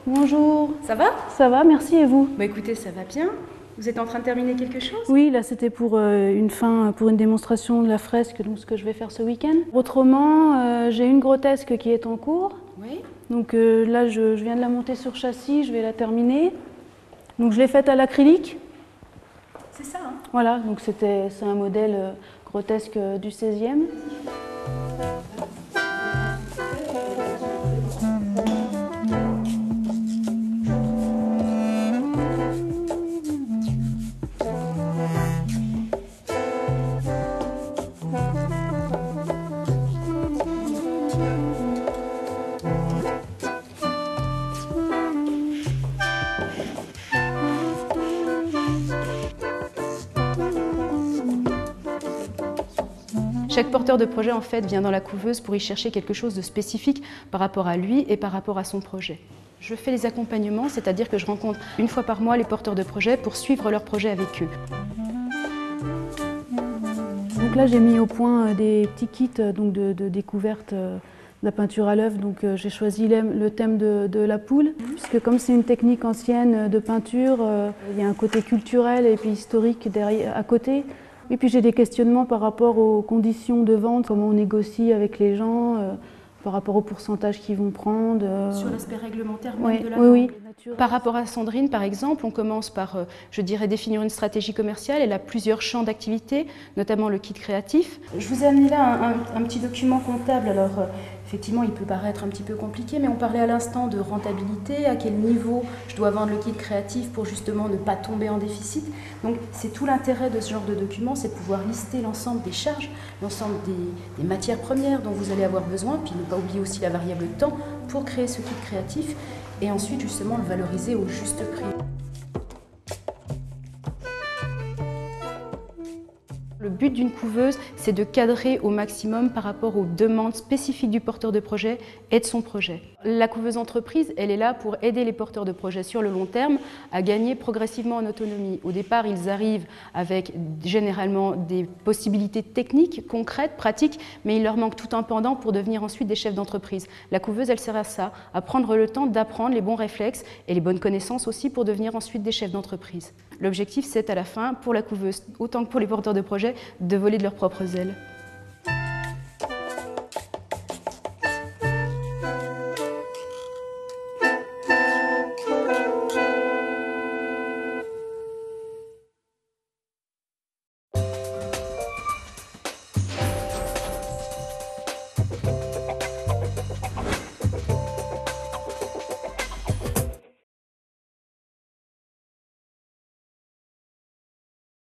Bonjour. Ça va? Ça va, merci, et vous? Bah écoutez, ça va bien. Vous êtes en train de terminer quelque chose? Oui, là c'était pour une démonstration de la fresque, donc ce que je vais faire ce week-end. Autrement, j'ai une grotesque qui est en cours. Oui. Donc là, je viens de la monter sur châssis, je vais la terminer. Donc je l'ai faite à l'acrylique. C'est ça, hein? Voilà, donc c'est un modèle grotesque du 16e. Chaque porteur de projet en fait vient dans la couveuse pour y chercher quelque chose de spécifique par rapport à lui et par rapport à son projet. Je fais les accompagnements, c'est-à-dire que je rencontre une fois par mois les porteurs de projet pour suivre leur projet avec eux. Donc là, j'ai mis au point des petits kits donc de découverte de la peinture à l'œuvre. Donc j'ai choisi le thème de la poule, puisque comme c'est une technique ancienne de peinture, il y a un côté culturel et puis historique derrière, à côté. Et puis j'ai des questionnements par rapport aux conditions de vente, comment on négocie avec les gens, par rapport au pourcentage qu'ils vont prendre. Sur l'aspect réglementaire même Oui, de la oui, vente. oui. Par rapport à Sandrine, par exemple, on commence par, je dirais, définir une stratégie commerciale. Elle a plusieurs champs d'activité, notamment le kit créatif. Je vous ai amené là un petit document comptable. Alors, effectivement, il peut paraître un petit peu compliqué, mais on parlait à l'instant de rentabilité, à quel niveau je dois vendre le kit créatif pour justement ne pas tomber en déficit. Donc, c'est tout l'intérêt de ce genre de document, c'est de pouvoir lister l'ensemble des charges, l'ensemble des matières premières dont vous allez avoir besoin, puis ne pas oublier aussi la variable temps pour créer ce kit créatif. Et ensuite, justement, le valoriser au juste prix. Le but d'une couveuse, c'est de cadrer au maximum par rapport aux demandes spécifiques du porteur de projet et de son projet. La couveuse entreprise, elle est là pour aider les porteurs de projet sur le long terme à gagner progressivement en autonomie. Au départ, ils arrivent avec généralement des possibilités techniques, concrètes, pratiques, mais il leur manque tout un pendant pour devenir ensuite des chefs d'entreprise. La couveuse, elle sert à ça, à prendre le temps d'apprendre les bons réflexes et les bonnes connaissances aussi pour devenir ensuite des chefs d'entreprise. L'objectif, c'est à la fin, pour la couveuse, autant que pour les porteurs de projet, de voler de leurs propres ailes.